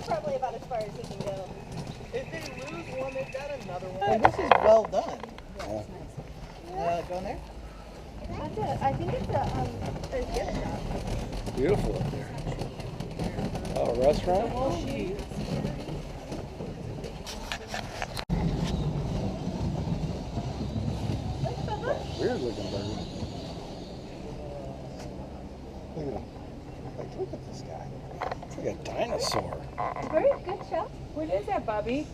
probably about as far as he can go. If they lose one, they've got another one. And this is well done. Yeah. Go in there? That's it. I think it's a gift shop. Beautiful up there. Oh, a restaurant? Weird looking bird. Look at him. Like, look at this guy. It's like a dinosaur. Very good shop. What is that, Bubby?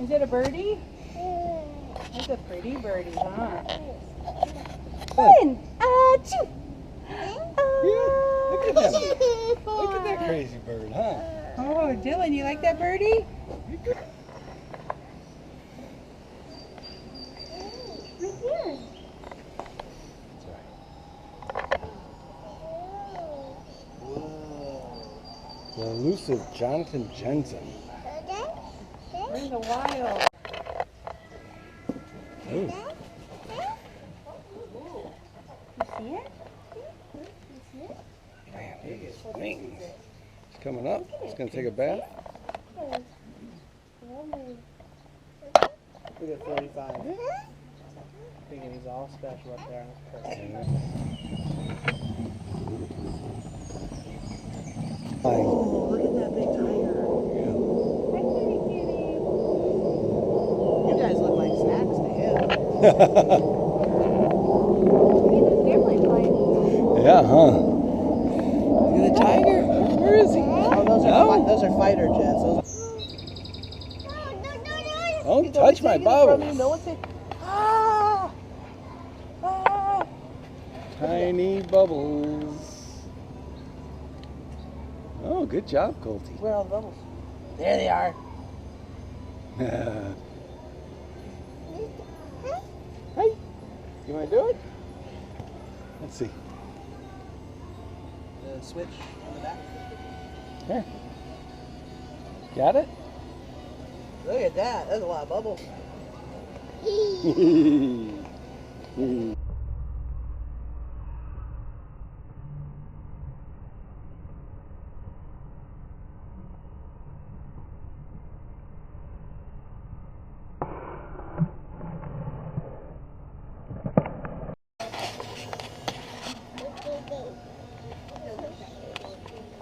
Is it a birdie? That's a pretty birdie, huh? Fun. Achoo. Look at him. Look at that crazy bird, huh? Oh, Dylan, you like that birdie? The elusive Jonathan Jensen. We're in the wild. Ooh. You see it? Man, look at his wings. It's coming up. It's going to take a bath. We got 45. Thinking he's all special up there. Hi. Oh, look at that big tiger. You guys look like snacks to him. Yeah, huh? Look at the tiger. Where is he? Oh, those are fighter jets. Don't touch my bubbles. No one take. Ah! Ah! Tiny bubbles. Oh, good job, Colty. Where are all the bubbles? There they are. Hey, you want to do it? Let's see. The switch on the back. Here. Got it? Look at that. That's a lot of bubbles.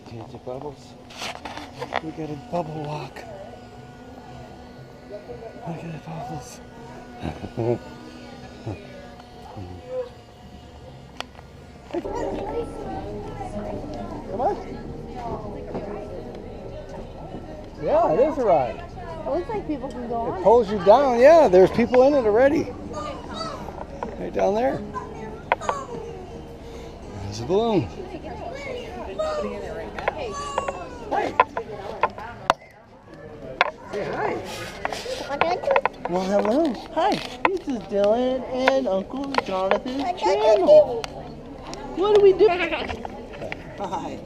Change the bubbles. We got a bubble walk. Look at the bubbles. Come on. Yeah, it is a ride. It looks like people can go on It pulls you down. Yeah, there's people in it already. Right down there. There's a balloon. Hi. Say hi. Well, hello. Hi, this is Dylan and Uncle Jonathan's channel. What do we do? Hi.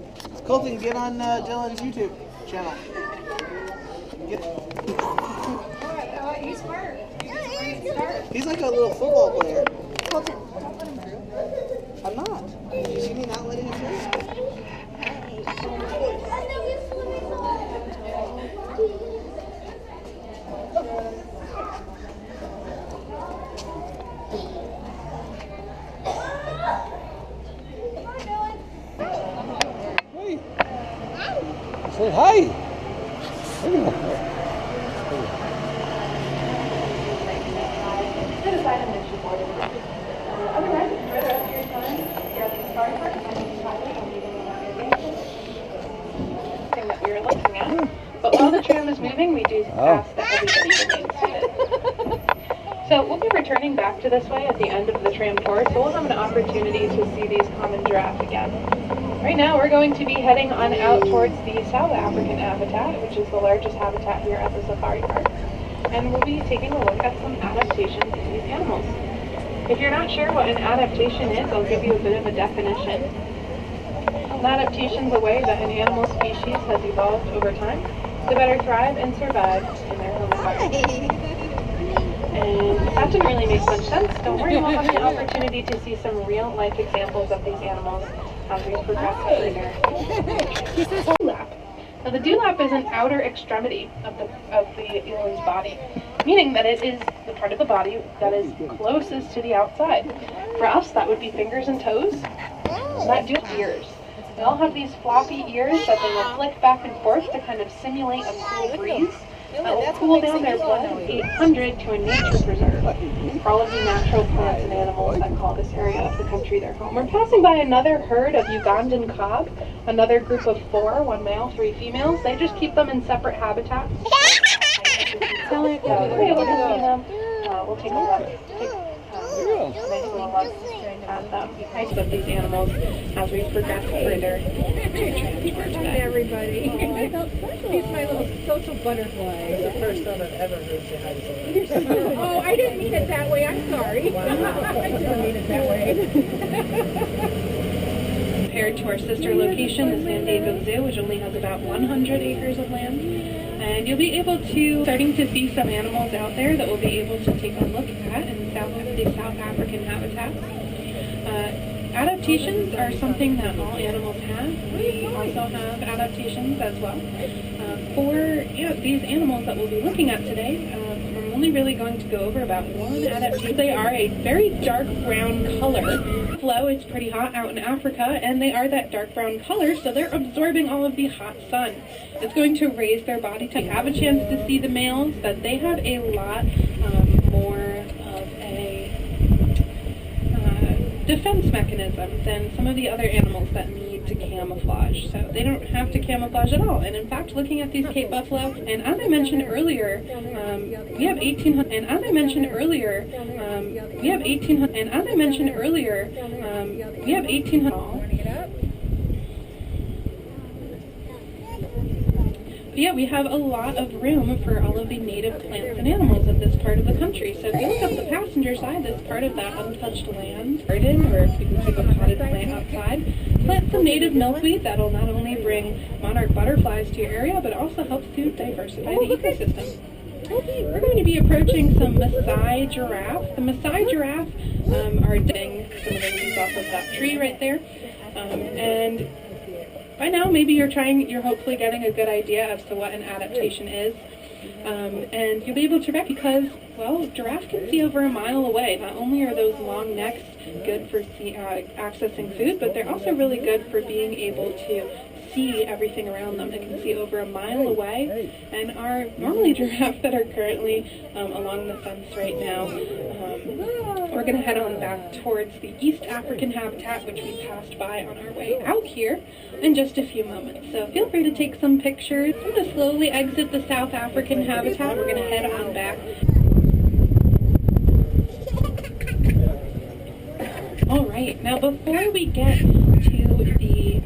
Colton, get on Dylan's YouTube channel. He's smart. He's like a little football player. I'm not. Did you see me not letting him through? Hey. Say hi. Look at him. That we were looking at. But while the tram is moving, we do ask that everybody remain seated. So we'll be returning back to this way at the end of the tram tour, so we'll have an opportunity to see these common giraffe again. Right now, we're going to be heading on out towards the South African habitat, which is the largest habitat here at the safari park. And we'll be taking a look at some adaptations to these animals. If you're not sure what an adaptation is, I'll give you a bit of a definition. An adaptation is a way that an animal species has evolved over time to better thrive and survive in their home environment. And if that didn't really make much sense, don't worry, we'll have the opportunity to see some real-life examples of these animals as we progress further. Now the dewlap is an outer extremity of the eland's body, meaning that it is the part of the body that is closest to the outside. For us, that would be fingers and toes. And that dewlap ears. They all have these floppy ears that they will flick back and forth to kind of simulate a cool breeze. That will cool down their blood 800 to a nature preserve for all of the natural plants and animals that call this area of the country their home. We're passing by another herd of Ugandan kob, another group of 4, 1 male, 3 females. They just keep them in separate habitats. You'll be able to see them. We'll take a look. Nice little look at them. Types of these animals as we progress further to transport today. Everybody. He's my little social butterfly. The first time I've ever heard you hi to someone. Oh, I didn't mean it that way. I'm sorry. I didn't mean it that way. Compared to our sister location, the San Diego Zoo, which only has about 100 acres of land. And you'll be able to, starting to see some animals out there that we'll be able to take a look at in the South African habitat. Adaptations are something that all animals have. We also have adaptations as well. For these animals that we'll be looking at today, I'm only really going to go over about one adaptation. They are a very dark brown color. Flow, it's pretty hot out in Africa, and they are that dark brown color, so they're absorbing all of the hot sun. It's going to raise their body temperature. You have a chance to see the males, but they have a lot more of a defense mechanism than some of the other animals that need to camouflage. So they don't have to camouflage at all. And in fact, looking at these Cape Buffalo, and as I mentioned earlier, we have 1,800. And as I mentioned earlier, we have 1,800. And as I mentioned earlier, we have 1,800. But yeah, we have a lot of room for all of the native plants and animals of this part of the country. So if you look up the passenger side, that's part of that untouched land garden, or if you can see the potted plant outside. Plant some native milkweed that'll not only bring monarch butterflies to your area, but also helps to diversify the ecosystem. We're going to be approaching some Maasai giraffe. The Maasai giraffe are doing some of the leaves off of that tree right there. And by now, maybe you're hopefully getting a good idea as to what an adaptation is. And you'll be able to recognize because, well, giraffe can see over a mile away. Not only are those long necks good for accessing food, but they're also really good for being able to see everything around them. They can see over a mile away, and are normally giraffes that are currently along the fence right now. We're going to head on back towards the East African habitat, which we passed by on our way out here in just a few moments. So feel free to take some pictures. I'm going to slowly exit the South African habitat. We're going to head on back. All right, now before we get to the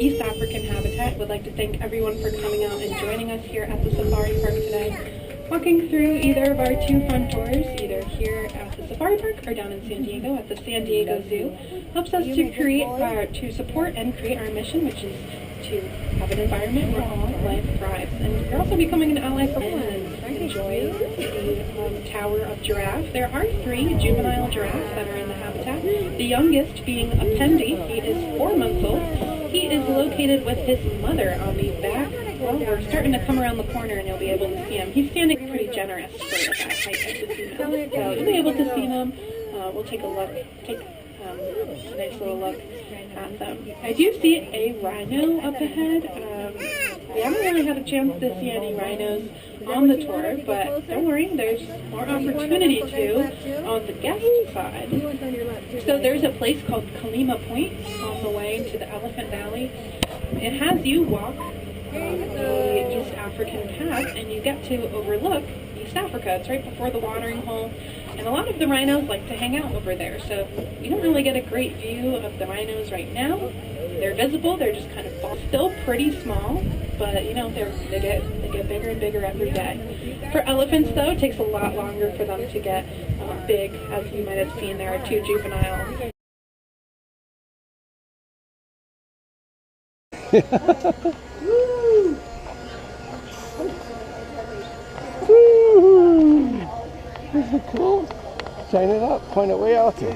East African habitat, I would like to thank everyone for coming out and joining us here at the Safari Park today. Walking through either of our 2 front doors, either here at the Safari Park or down in San Diego at the San Diego Zoo, helps us to support and create our mission, which is to have an environment where all life thrives. And you're also becoming an ally for and enjoy the Tower of Giraffe. There are 3 juvenile giraffes that are in the habitat. The youngest being Appendi. He is 4 months old. He is located with his mother on the back. Well, we're starting to come around the corner and you'll be able to see him. He's standing pretty generous for that height of the female. So you'll be able to see them. We'll take a look, a nice little look at them. I do see a rhino up ahead. We haven't really had a chance to see any rhinos on the tour, but don't worry, there's more opportunity to on the guest side. So there's a place called Kalima Point on the way to the Elephant Valley. It has you walk the East African path, and you get to overlook East Africa. It's right before the watering hole, and a lot of the rhinos like to hang out over there. So you don't really get a great view of the rhinos right now. They're visible. They're just kind of still pretty small, but you know they get bigger and bigger every day. For elephants, though, it takes a lot longer for them to get big. As you might have seen, there are 2 juvenile. Woo! Isn't it cool? Shine it up, point it way out there.